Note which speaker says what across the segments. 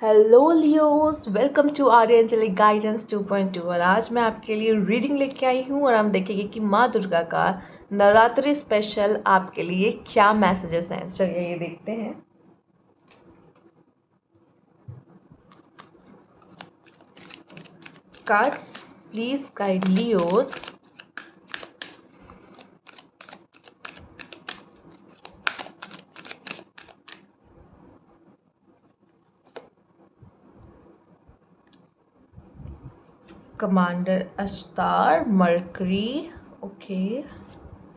Speaker 1: Hello Leos, welcome to Arya angelic guidance 2.2। और आज मैं आपके लिए रीडिंग लेके आई हूँ और हम देखेंगे कि माँ दुर्गा का नवरात्रि स्पेशल आपके लिए क्या मैसेजेस हैं। चलिए ये देखते हैं। कार्ड्स प्लीज गाइड लियोस। कमांडर अस्तार, मर्करी, ओके,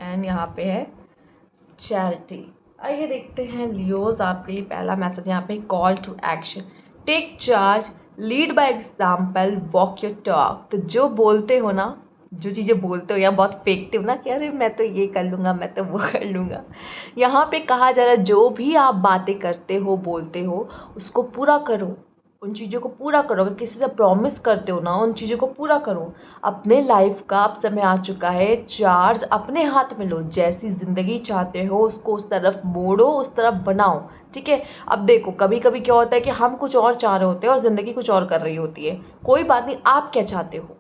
Speaker 1: एंड यहाँ पे है चैरिटी। आइए देखते हैं लियोज, आपके लिए पहला मैसेज यहाँ पे call to action. Take charge, lead by example, walk your talk. तो जो बोलते हो ना, जो चीज़ें बोलते हो या बहुत फेंकते हो ना कि अरे मैं तो ये कर लूँगा, मैं तो वो कर लूँगा, यहाँ पे कहा जा रहा है जो भी आप बातें करते हो, बोलते हो, उसको पूरा करो। उन चीज़ों को पूरा करो। अगर किसी से प्रॉमिस करते हो ना, उन चीज़ों को पूरा करो। अपने लाइफ का अब समय आ चुका है, चार्ज अपने हाथ में लो। जैसी ज़िंदगी चाहते हो उसको उस तरफ मोड़ो, उस तरफ बनाओ। ठीक है। अब देखो, कभी कभी क्या होता है कि हम कुछ और चाह रहे होते हैं और ज़िंदगी कुछ और कर रही होती है। कोई बात नहीं, आप क्या चाहते हो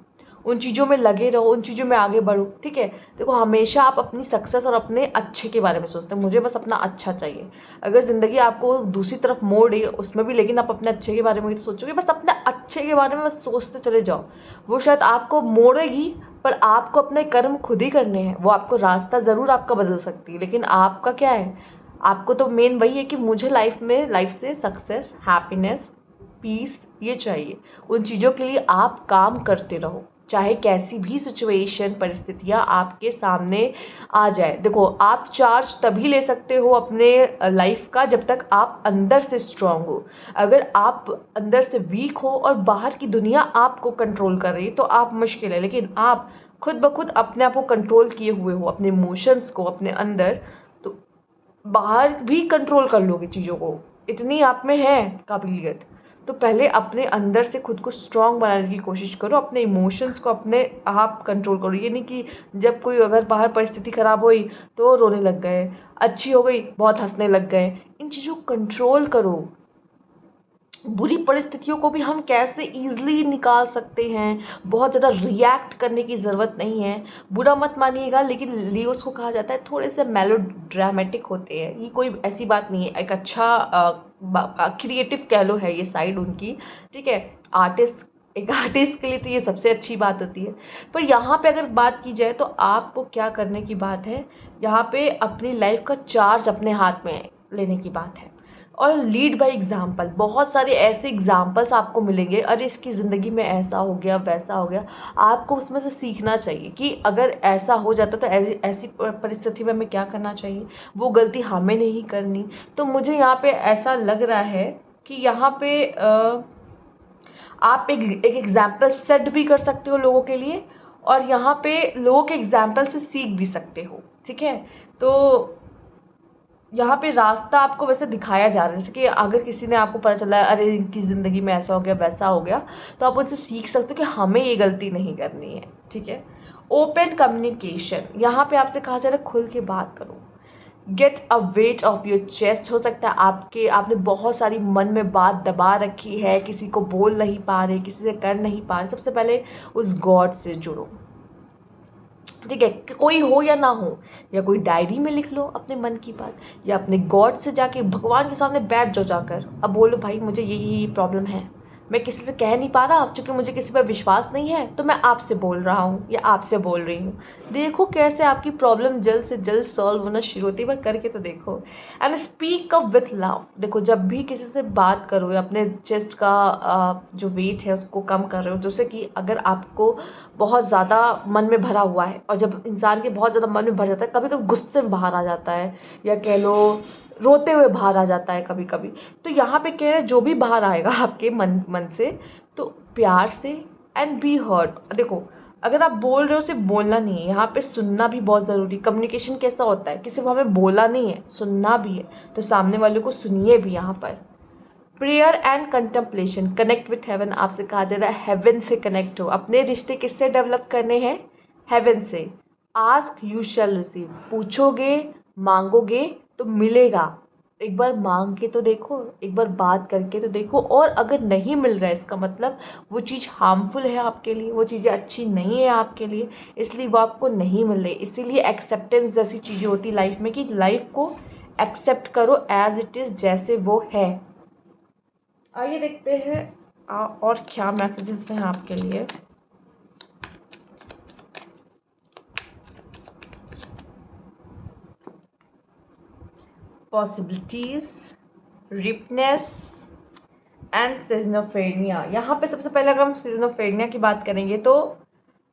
Speaker 1: उन चीज़ों में लगे रहो, उन चीज़ों में आगे बढ़ो। ठीक है। देखो, हमेशा आप अपनी सक्सेस और अपने अच्छे के बारे में सोचते हैं, मुझे बस अपना अच्छा चाहिए। अगर ज़िंदगी आपको दूसरी तरफ मोड़ रही है उसमें भी, लेकिन आप अपने अच्छे के बारे में ही तो सोचोगे। बस अपने अच्छे के बारे में बस सोचते चले जाओ। वो शायद आपको मोड़ेगी, पर आपको अपने कर्म खुद ही करने हैं। वो आपको रास्ता ज़रूर आपका बदल सकती है, लेकिन आपका क्या है। आपको तो मेन वही है कि मुझे लाइफ से सक्सेस, हैप्पीनेस, पीस ये चाहिए। उन चीज़ों के लिए आप काम करते रहो, चाहे कैसी भी सिचुएशन, परिस्थितियाँ आपके सामने आ जाए। देखो, आप चार्ज तभी ले सकते हो अपने लाइफ का जब तक आप अंदर से स्ट्रांग हो। अगर आप अंदर से वीक हो और बाहर की दुनिया आपको कंट्रोल कर रही है तो आप मुश्किल है। लेकिन आप खुद ब खुद अपने आप को कंट्रोल किए हुए हो, अपने इमोशंस को अपने अंदर, तो बाहर भी कंट्रोल कर लोगे चीज़ों को। इतनी आप में है काबिलियत। तो पहले अपने अंदर से खुद को स्ट्रॉन्ग बनाने की कोशिश करो। अपने इमोशंस को अपने आप कंट्रोल करो। ये नहीं कि जब कोई अगर बाहर परिस्थिति ख़राब हुई तो रोने लग गए, अच्छी हो गई बहुत हंसने लग गए। इन चीज़ों को कंट्रोल करो। बुरी परिस्थितियों को भी हम कैसे ईज़िली निकाल सकते हैं। बहुत ज़्यादा रिएक्ट करने की ज़रूरत नहीं है। बुरा मत मानिएगा, लेकिन लियोस को कहा जाता है थोड़े से मेलोड्रामेटिक होते हैं। ये कोई ऐसी बात नहीं है, एक अच्छा क्रिएटिव कह लो है ये साइड उनकी। ठीक है। एक आर्टिस्ट के लिए तो ये सबसे अच्छी बात होती है। पर यहाँ पे अगर बात की जाए तो आपको क्या करने की बात है, यहाँ पे अपनी लाइफ का चार्ज अपने हाथ में लेने की बात है। और लीड बाय एग्जाम्पल, बहुत सारे ऐसे एग्जाम्पल्स आपको मिलेंगे, अरे इसकी ज़िंदगी में ऐसा हो गया, वैसा हो गया। आपको उसमें से सीखना चाहिए कि अगर ऐसा हो जाता तो ऐसी ऐसी परिस्थिति में हमें क्या करना चाहिए। वो गलती हमें नहीं करनी। तो मुझे यहाँ पे ऐसा लग रहा है कि यहाँ पे आप एक एग्जाम्पल सेट भी कर सकते हो लोगों के लिए, और यहाँ पे लोगों के एग्जाम्पल से सीख भी सकते हो। ठीक है। तो यहाँ पे रास्ता आपको वैसे दिखाया जा रहा है, जैसे कि अगर किसी ने आपको पता चला अरे इनकी ज़िंदगी में ऐसा हो गया, वैसा हो गया, तो आप उनसे सीख सकते हो कि हमें ये गलती नहीं करनी है। ठीक है। ओपन कम्युनिकेशन, यहाँ पे आपसे कहा जा रहा है खुल के बात करो। Get a weight of your chest, हो सकता है आपने बहुत सारी मन में बात दबा रखी है, किसी को बोल नहीं पा रहे, किसी से कर नहीं पा रहे। सबसे पहले उस गॉड से जुड़ो। ठीक है। कि कोई हो या ना हो, या कोई डायरी में लिख लो अपने मन की बात, या अपने गॉड से जाके भगवान के सामने बैठ जाओ जाकर। अब बोलो भाई मुझे ये प्रॉब्लम है, मैं किसी से कह नहीं पा रहा क्योंकि मुझे किसी पर विश्वास नहीं है, तो मैं आपसे बोल रहा हूँ या आपसे बोल रही हूँ। देखो कैसे आपकी प्रॉब्लम जल्द से जल्द सॉल्व होना शुरू होती है, करके तो देखो। And speak up with love. देखो, जब भी किसी से बात करो या अपने चेस्ट का जो वेट है उसको कम कर रहे हो, जैसे कि अगर आपको बहुत ज़्यादा मन में भरा हुआ है, और जब इंसान के बहुत ज़्यादा मन में भर जाता है, कभी कभी गुस्से में बाहर आ जाता है, या कह लो रोते हुए बाहर आ जाता है कभी कभी। तो यहाँ पे कह रहे जो भी बाहर आएगा आपके मन मन से, तो प्यार से एंड बी हर्ड। देखो, अगर आप बोल रहे हो सिर्फ बोलना नहीं है, यहाँ पे सुनना भी बहुत ज़रूरी। कम्युनिकेशन कैसा होता है कि सिर्फ हमें बोला नहीं है, सुनना भी है। तो सामने वाले को सुनिए भी यहाँ पर। Prayer and contemplation, connect with heaven, आपसे कहा जा रहा है हेवन से कनेक्ट हो। अपने रिश्ते किससे डेवलप करने हैं? हेवन से। आस्क यू शैल रिसीव, पूछोगे मांगोगे तो मिलेगा। एक बार मांग के तो देखो, एक बार बात करके तो देखो, और अगर नहीं मिल रहा है इसका मतलब वो चीज़ हार्मफुल है आपके लिए, वो चीज़ें अच्छी नहीं है आपके लिए, इसलिए वो आपको नहीं मिल रही। इसीलिए एक्सेप्टेंस जैसी चीज़ें होती लाइफ में कि लाइफ को एक्सेप्ट करो एज इट इज़, जैसे वो है। आइए देखते हैं और क्या मैसेजेस हैं आपके लिए। Possibilities, ripeness and schizophrenia. यहाँ पे सबसे पहले अगर हम सिजोफ्रेनिया की बात करेंगे तो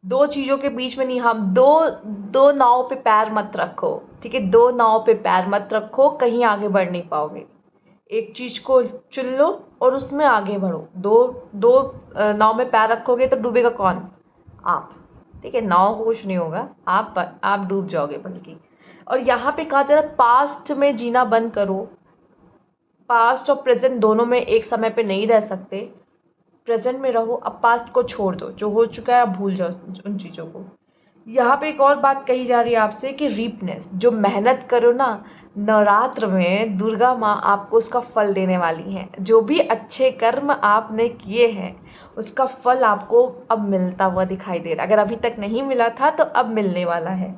Speaker 1: दो चीज़ों के बीच में नहीं, हम दो दो नाव पे पैर मत रखो, ठीक है? दो नाव पे पैर मत रखो, कहीं आगे बढ़ नहीं पाओगे। एक चीज़ को चुन लो और उसमें आगे बढ़ो। दो दो नाव में पैर रखोगे तो डूबेगा कौन? आप, ठीक है? नाव को कुछ नहीं होगा, आप डूब जाओगे बल्कि। और यहाँ पे कहा जा रहा है पास्ट में जीना बंद करो। पास्ट और प्रेजेंट दोनों में एक समय पे नहीं रह सकते। प्रेजेंट में रहो, अब पास्ट को छोड़ दो, जो हो चुका है अब भूल जाओ उन चीज़ों को। यहाँ पे एक और बात कही जा रही है आपसे कि रीपनेस, जो मेहनत करो ना, नवरात्र में दुर्गा माँ आपको उसका फल देने वाली हैं। जो भी अच्छे कर्म आपने किए हैं उसका फल आपको अब मिलता हुआ दिखाई दे रहा है। अगर अभी तक नहीं मिला था तो अब मिलने वाला है।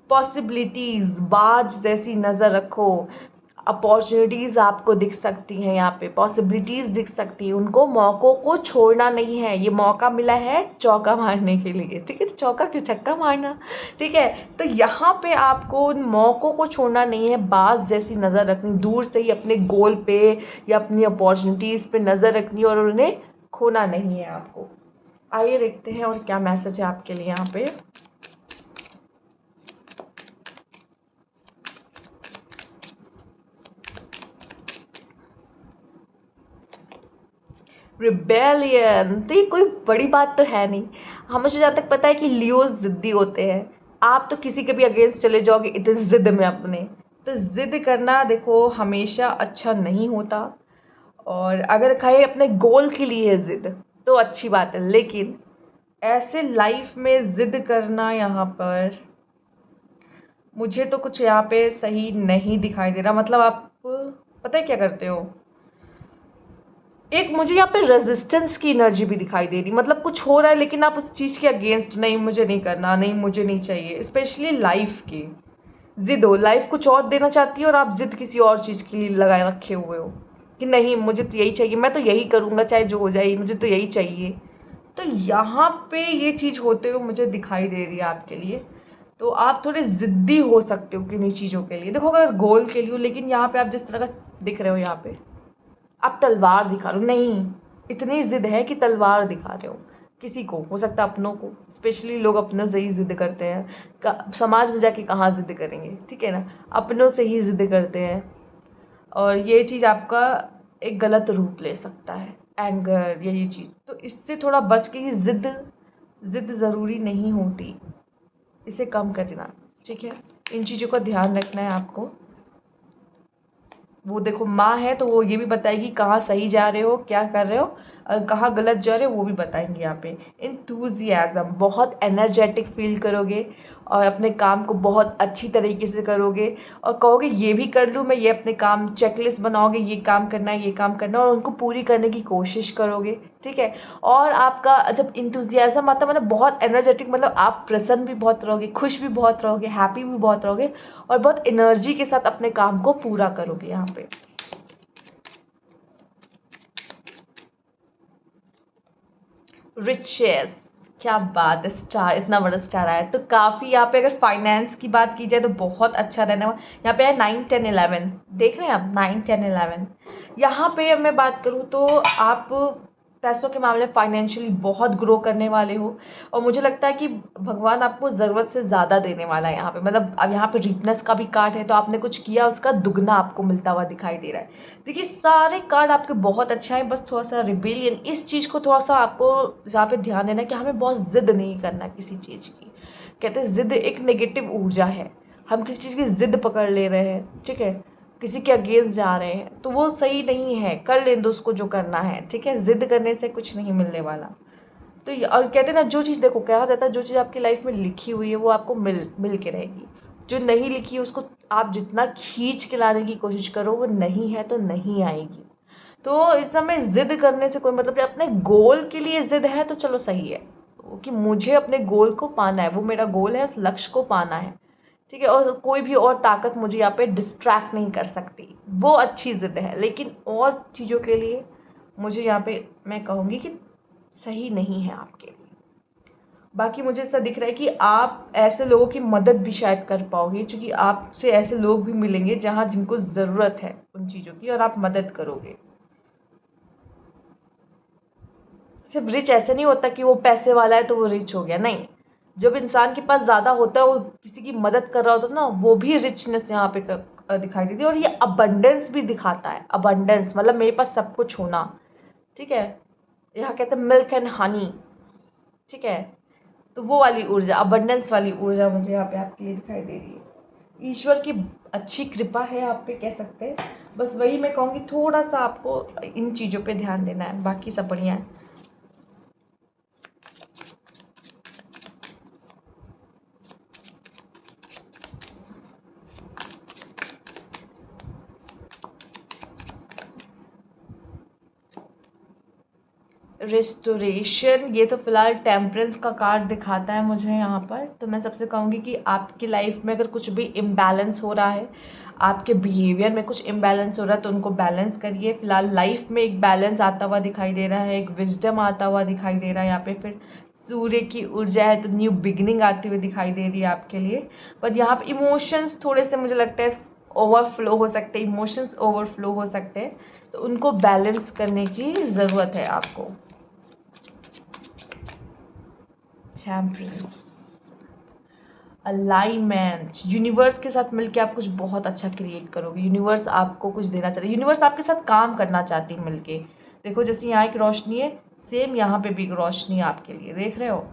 Speaker 1: पॉसिबिलिटीज़, बाज जैसी नज़र रखो। अपॉर्चुनिटीज़ आपको दिख सकती हैं, यहाँ पे पॉसिबिलिटीज़ दिख सकती है। उनको मौक़ों को छोड़ना नहीं है। ये मौका मिला है चौका मारने के लिए, ठीक है? तो चौका क्यों, छक्का मारना, ठीक है? तो यहाँ पे आपको उन मौक़ों को छोड़ना नहीं है। बाज जैसी नज़र रखनी, दूर से ही अपने गोल पे या अपनी अपॉर्चुनिटीज़ पे नज़र रखनी और उन्हें खोना नहीं है आपको। आइए देखते हैं और क्या मैसेज है आपके लिए यहाँ पे। रिबेलियन, तो ये कोई बड़ी बात तो है नहीं। हमें जहाँ तक पता है कि लियो ज़िद्दी होते हैं। आप तो किसी के भी अगेंस्ट चले जाओगे इतने ज़िद में अपने। तो ज़िद करना देखो हमेशा अच्छा नहीं होता। और अगर कहे अपने गोल के लिए है ज़िद तो अच्छी बात है, लेकिन ऐसे लाइफ में ज़िद करना यहाँ पर मुझे तो कुछ यहाँ पे सही नहीं दिखाई दे रहा। मतलब आप पता है क्या करते हो, एक मुझे यहाँ पे रेजिस्टेंस की एनर्जी भी दिखाई दे रही। मतलब कुछ हो रहा है लेकिन आप उस चीज़ के अगेंस्ट, नहीं मुझे नहीं करना, नहीं मुझे नहीं चाहिए। स्पेशली लाइफ की जिद हो, लाइफ कुछ और देना चाहती है और आप जिद किसी और चीज़ के लिए लगाए रखे हुए हो कि नहीं मुझे तो यही चाहिए, मैं तो यही करूँगा चाहे जो हो जाए, मुझे तो यही चाहिए। तो यहाँ पे ये चीज़ होते हुए मुझे दिखाई दे रही है आपके लिए। तो आप थोड़े ज़िद्दी हो सकते हो किन्हीं चीज़ों के लिए। देखो अगर गोल के लिए हो, लेकिन यहाँ पे आप जिस तरह का दिख रहे हो, यहाँ पे आप तलवार दिखा रहे हो, नहीं इतनी ज़िद है कि तलवार दिखा रहे हो किसी को, हो सकता है अपनों को। स्पेशली लोग अपनों से ही ज़िद करते हैं, समाज में जाके कहाँ ज़िद करेंगे, ठीक है ना? अपनों से ही ज़िद करते हैं। और ये चीज़ आपका एक गलत रूप ले सकता है, एंगर, यही चीज़। तो इससे थोड़ा बच के ही ज़िद ज़िद ज़रूरी नहीं होती, इसे कम करना, ठीक है? इन चीज़ों का ध्यान रखना है आपको। वो देखो माँ है तो वो ये भी बताएगी कहाँ सही जा रहे हो, क्या कर रहे हो, और कहाँ गलत जा रहे हो वो भी बताएंगे। यहाँ पे इंथुजियाज़म, बहुत एनर्जेटिक फील करोगे और अपने काम को बहुत अच्छी तरीके से करोगे और कहोगे ये भी कर लूँ मैं, ये अपने काम चेकलिस्ट बनाओगे, ये काम करना है, ये काम करना है, और उनको पूरी करने की कोशिश करोगे, ठीक है? और आपका जब इंथुजियाज़म आता है मतलब बहुत एनर्जेटिक, मतलब आप प्रसन्न भी बहुत रहोगे, खुश भी बहुत रहोगे, हैप्पी भी बहुत रहोगे और बहुत एनर्जी के साथ अपने काम को पूरा करोगे। यहाँ पे रिचेस, क्या बात है, स्टार, इतना बड़ा स्टार आया तो काफ़ी। यहाँ पे अगर फाइनेंस की बात की जाए तो बहुत अच्छा रहने वाला। यहाँ पे है 9, 10, 11, देख रहे हैं आप 9, 10, 11। यहाँ पे मैं बात करूँ तो आप पैसों के मामले में फाइनेंशियली बहुत ग्रो करने वाले हो और मुझे लगता है कि भगवान आपको ज़रूरत से ज़्यादा देने वाला है यहाँ पे। मतलब अब यहाँ पे रीपनेस का भी कार्ड है तो आपने कुछ किया उसका दुगना आपको मिलता हुआ दिखाई दे रहा है। देखिए सारे कार्ड आपके बहुत अच्छा है, बस थोड़ा सा रिबेलियन, इस चीज़ को थोड़ा सा आपको यहाँ पे ध्यान देना है कि हमें बहुत ज़िद नहीं करना किसी चीज़ की। कहते हैं ज़िद एक नेगेटिव ऊर्जा है, हम किसी चीज़ की ज़िद पकड़ ले रहे हैं, ठीक है, किसी के अगेंस्ट जा रहे हैं तो वो सही नहीं है। कर लें दो उसको जो करना है, ठीक है? ज़िद करने से कुछ नहीं मिलने वाला। तो और कहते हैं ना, जो चीज़ देखो कहा जाता है जो चीज़ आपकी लाइफ में लिखी हुई है वो आपको मिल के रहेगी। जो नहीं लिखी है उसको आप जितना खींच के लाने की कोशिश करो, वो नहीं है तो नहीं आएगी। तो इस समय ज़िद करने से कोई मतलब नहीं। अपने गोल के लिए ज़िद है तो चलो सही है, कि मुझे अपने गोल को पाना है, वो मेरा गोल है, उस लक्ष्य को पाना है, ठीक है, और कोई भी और ताकत मुझे यहाँ पे डिस्ट्रैक्ट नहीं कर सकती, वो अच्छी ज़िद है। लेकिन और चीज़ों के लिए मुझे यहाँ पे मैं कहूँगी कि सही नहीं है आपके लिए। बाकी मुझे ऐसा दिख रहा है कि आप ऐसे लोगों की मदद भी शायद कर पाओगे, क्योंकि आपसे ऐसे लोग भी मिलेंगे जहाँ जिनको ज़रूरत है उन चीज़ों की, और आप मदद करोगे। सिर्फ रिच ऐसे नहीं होता कि वो पैसे वाला है तो वो रिच हो गया, नहीं। जब इंसान के पास ज़्यादा होता है, वो किसी की मदद कर रहा होता है ना, वो भी रिचनेस यहाँ पे दिखाई देती है। और ये अबंडेंस भी दिखाता है। अबंडेंस मतलब मेरे पास सब कुछ होना, ठीक है, यहाँ कहते हैं मिल्क एंड हनी, ठीक है। तो वो वाली ऊर्जा, अबंडेंस वाली ऊर्जा मुझे यहाँ पे आपके लिए दिखाई दे रही है। ईश्वर की अच्छी कृपा है आप पे, कह सकते हैं। बस वही मैं कहूँगी, थोड़ा सा आपको इन चीज़ों पे ध्यान देना है, बाकी सब बढ़िया है। रिस्टोरेशन, ये तो फिलहाल टेम्परेंस का कार्ड दिखाता है मुझे यहाँ पर। तो मैं सबसे कहूँगी कि आपकी लाइफ में अगर कुछ भी इम्बैलेंस हो रहा है, आपके बिहेवियर में कुछ इम्बैलेंस हो रहा है, तो उनको बैलेंस करिए। फिलहाल लाइफ में एक बैलेंस आता हुआ दिखाई दे रहा है, एक विजडम आता हुआ दिखाई दे रहा है यहाँ पे। फिर सूर्य की ऊर्जा है, तो न्यू बिगिनिंग आती हुई दिखाई दे रही है आपके लिए। बट यहाँ पर इमोशंस थोड़े से मुझे लगता है ओवरफ्लो हो सकते हैं, इमोशंस ओवरफ्लो हो सकते हैं, तो उनको बैलेंस करने की ज़रूरत है आपको। टेम्परेंस, अलाइनमेंट, यूनिवर्स के साथ मिलके आप कुछ बहुत अच्छा क्रिएट करोगे। यूनिवर्स आपको कुछ देना चाहती है, यूनिवर्स आपके साथ काम करना चाहती है मिलके। देखो जैसे यहाँ एक रोशनी है, सेम यहाँ पे भी एक रोशनी है आपके लिए, देख रहे हो।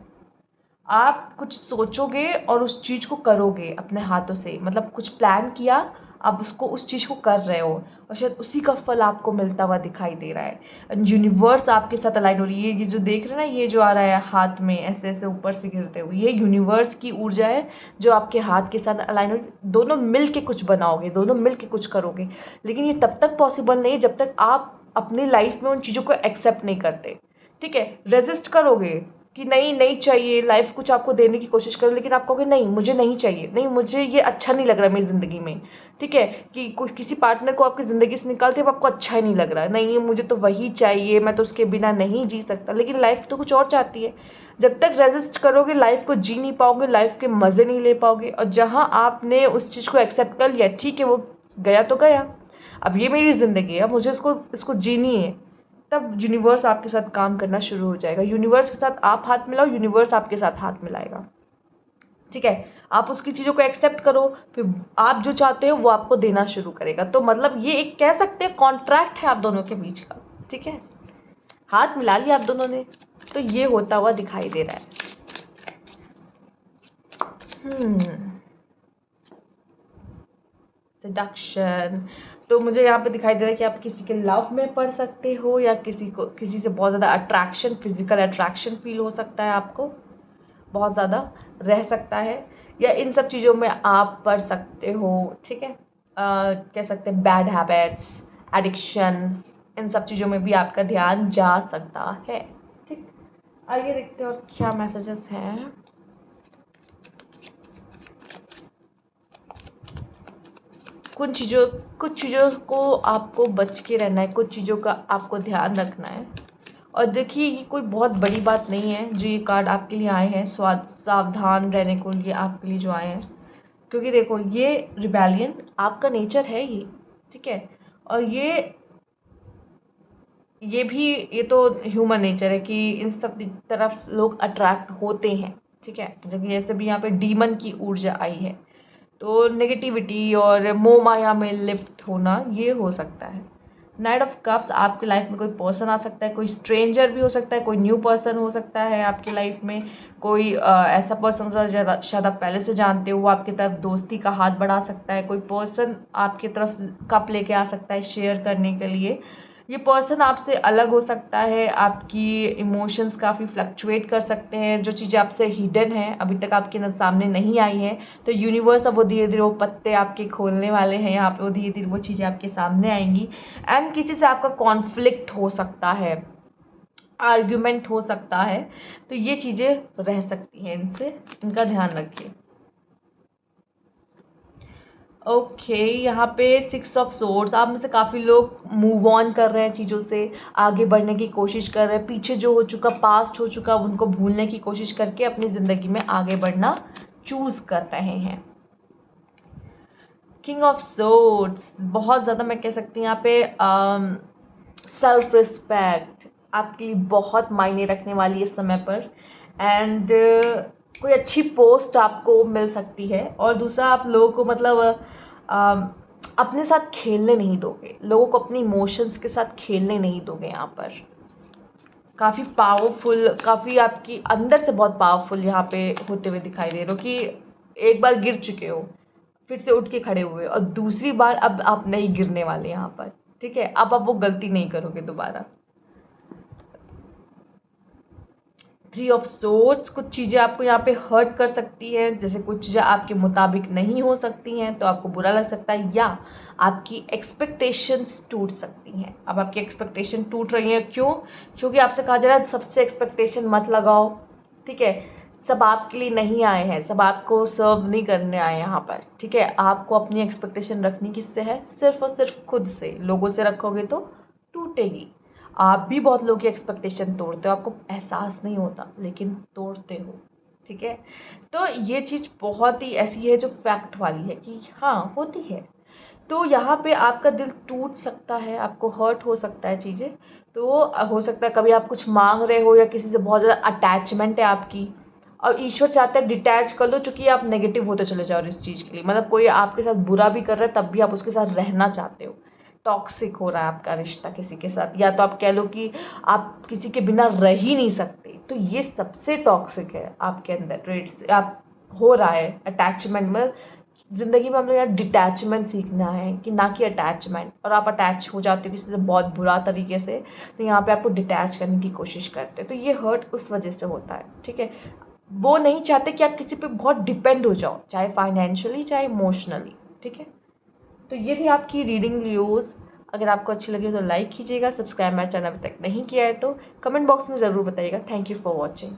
Speaker 1: आप कुछ सोचोगे और उस चीज़ को करोगे अपने हाथों से, मतलब कुछ प्लान किया, आप उसको उस चीज़ को कर रहे हो, और शायद उसी का फल आपको मिलता हुआ दिखाई दे रहा है। एंड यूनिवर्स आपके साथ अलाइन हो रही है। ये जो देख रहे हैं ना, ये जो आ रहा है हाथ में ऐसे ऐसे ऊपर से गिरते हुए, ये यूनिवर्स की ऊर्जा है जो आपके हाथ के साथ अलाइन हो रही है। दोनों मिल के कुछ बनाओगे, दोनों मिल के कुछ करोगे। लेकिन ये तब तक पॉसिबल नहीं जब तक आप अपनी लाइफ में उन चीज़ों को एक्सेप्ट नहीं करते, ठीक है। रेजिस्ट करोगे कि नहीं नहीं चाहिए, लाइफ कुछ आपको देने की कोशिश करो, लेकिन आप कहोगे नहीं मुझे नहीं चाहिए, नहीं मुझे ये अच्छा नहीं लग रहा मेरी ज़िंदगी में, ठीक है। कि किसी पार्टनर को आपकी ज़िंदगी से निकालते अब आपको अच्छा ही नहीं लग रहा है, नहीं मुझे तो वही चाहिए, मैं तो उसके बिना नहीं जी सकता। लेकिन लाइफ तो कुछ और चाहती है। जब तक रेजिस्ट करोगे लाइफ को जी नहीं पाओगे, लाइफ के मज़े नहीं ले पाओगे। और जहाँ आपने उस चीज़ को एक्सेप्ट कर लिया, ठीक है वो गया तो गया, अब ये मेरी ज़िंदगी है, अब मुझे इसको जीनी है, तब यूनिवर्स आपके साथ काम करना शुरू हो जाएगा। यूनिवर्स के साथ आप हाथ मिलाओ, यूनिवर्स आपके साथ हाथ मिलाएगा, ठीक है। आप उसकी चीज़ों को एक्सेप्ट करो, फिर आप जो चाहते हो वो आपको देना शुरू करेगा। तो मतलब ये एक कह सकते हैं कॉन्ट्रैक्ट है आप दोनों के बीच का, ठीक है। हाथ मिला लिया आप दोनों ने, तो ये होता हुआ दिखाई दे रहा है। सेडक्शन, तो मुझे यहाँ पे दिखाई दे रहा है कि आप किसी के लव में पड़ सकते हो, या किसी से बहुत ज़्यादा अट्रैक्शन, फिजिकल अट्रैक्शन फील हो सकता है आपको, बहुत ज़्यादा रह सकता है, या इन सब चीज़ों में आप पढ़ सकते हो, ठीक है। कह सकते हैं बैड हैबिट्स, एडिक्शंस, इन सब चीज़ों में भी आपका ध्यान जा सकता है, ठीक। आइए देखते हैं और क्या मैसेजेस हैं। कुछ चीज़ों को आपको बच के रहना है, कुछ चीज़ों का आपको ध्यान रखना है। और देखिए ये कोई बहुत बड़ी बात नहीं है जो ये कार्ड आपके लिए आए हैं, सावधान रहने को लिए आपके लिए जो आए हैं। क्योंकि देखो ये रिबेलियन आपका नेचर है ये, ठीक है। और ये तो ह्यूमन नेचर है कि इन सब तरफ लोग अट्रैक्ट होते हैं, ठीक है। जब जैसे भी यहाँ पे डीमन की ऊर्जा आई है, तो नेगेटिविटी और मोह माया में लिप्त होना ये हो सकता है। नाइट ऑफ कप्स, आपकी लाइफ में कोई पर्सन आ सकता है, कोई स्ट्रेंजर भी हो सकता है, कोई न्यू पर्सन हो सकता है आपकी लाइफ में। कोई ऐसा पर्सन शायद आप पहले से जानते हो, वो आपकी तरफ दोस्ती का हाथ बढ़ा सकता है। कोई पर्सन आपकी तरफ कप लेके आ सकता है शेयर करने के लिए, ये पर्सन आपसे अलग हो सकता है, आपकी इमोशंस काफ़ी फ्लक्चुएट कर सकते हैं, जो चीज़ें आपसे हिडन हैं, अभी तक आपके सामने नहीं आई हैं, तो यूनिवर्स अब वो धीरे धीरे वो पत्ते आपके खोलने वाले हैं, यहाँ पे वो धीरे धीरे वो चीज़ें आपके सामने आएंगी। एंड किसी से आपका कॉन्फ्लिक्ट हो सकता है, आर्ग्यूमेंट हो सकता है, तो ये चीज़ें रह सकती हैं, इनसे इनका ध्यान रखिए। ओके यहाँ पे 6 ऑफ सोर्ड्स, आप में से काफ़ी लोग मूव ऑन कर रहे हैं, चीज़ों से आगे बढ़ने की कोशिश कर रहे हैं, पीछे जो हो चुका, पास्ट हो चुका, उनको भूलने की कोशिश करके अपनी ज़िंदगी में आगे बढ़ना चूज़ कर रहे हैं। किंग ऑफ सोर्ड्स, बहुत ज़्यादा मैं कह सकती हूँ यहाँ पे सेल्फ रिस्पेक्ट आपके लिए बहुत मायने रखने वाली है इस समय पर। एंड कोई अच्छी पोस्ट आपको मिल सकती है। और दूसरा, आप लोगों को मतलब अपने साथ खेलने नहीं दोगे, लोगों को अपने इमोशंस के साथ खेलने नहीं दोगे। यहाँ पर काफ़ी पावरफुल, काफ़ी आपकी अंदर से बहुत पावरफुल यहाँ पे होते हुए दिखाई दे रहे हो कि एक बार गिर चुके हो, फिर से उठ के खड़े हुए, और दूसरी बार अब आप नहीं गिरने वाले यहाँ पर, ठीक है। अब आप वो गलती नहीं करोगे दोबारा। 3 ऑफ सोर्ड्स, कुछ चीज़ें आपको यहाँ पे हर्ट कर सकती हैं, जैसे कुछ चीज़ें आपके मुताबिक नहीं हो सकती हैं तो आपको बुरा लग सकता है, या आपकी एक्सपेक्टेशंस टूट सकती हैं। अब आपकी एक्सपेक्टेशन टूट रही हैं, क्यों? क्योंकि आपसे कहा जा रहा है सबसे एक्सपेक्टेशन मत लगाओ, ठीक है। सब आपके लिए नहीं आए हैं, सब आपको सर्व नहीं करने आए यहाँ पर, ठीक है। आपको अपनी एक्सपेक्टेशन रखनी किससे है? सिर्फ और सिर्फ खुद से। लोगों से रखोगे तो टूटेगी। आप भी बहुत लोगों की एक्सपेक्टेशन तोड़ते हो, आपको एहसास नहीं होता, लेकिन तोड़ते हो, ठीक है। तो ये चीज़ बहुत ही ऐसी है जो फैक्ट वाली है कि हाँ, होती है। तो यहाँ पे आपका दिल टूट सकता है, आपको हर्ट हो सकता है चीज़ें। तो हो सकता है कभी आप कुछ मांग रहे हो, या किसी से बहुत ज़्यादा अटैचमेंट है आपकी, और ईश्वर चाहता है डिटैच कर लो, चूँकि आप नेगेटिव होते चले जाओ इस चीज़ के लिए। मतलब कोई आपके साथ बुरा भी कर रहा है, तब भी आप उसके साथ रहना चाहते हो। टॉक्सिक हो रहा है आपका रिश्ता किसी के साथ, या तो आप कह लो कि आप किसी के बिना रह ही नहीं सकते, तो ये सबसे टॉक्सिक है आपके अंदर ट्रेड्स आप हो रहा है अटैचमेंट में। ज़िंदगी में हम लोग यार डिटैचमेंट सीखना है, कि ना कि अटैचमेंट। और आप अटैच हो जाते हो किसी से बहुत बुरा तरीके से, तो यहाँ पे आपको डिटैच करने की कोशिश करते हैं, तो ये हर्ट उस वजह से होता है, ठीक है। वो नहीं चाहते कि आप किसी पे बहुत डिपेंड हो जाओ, चाहे फाइनेंशियली चाहे इमोशनली, ठीक है। तो ये थी आपकी रीडिंग लियोज़। अगर आपको अच्छी लगी तो लाइक कीजिएगा, सब्सक्राइब मेरा चैनल अभी तक नहीं किया है तो कमेंट बॉक्स में ज़रूर बताइएगा। Thank you for watching.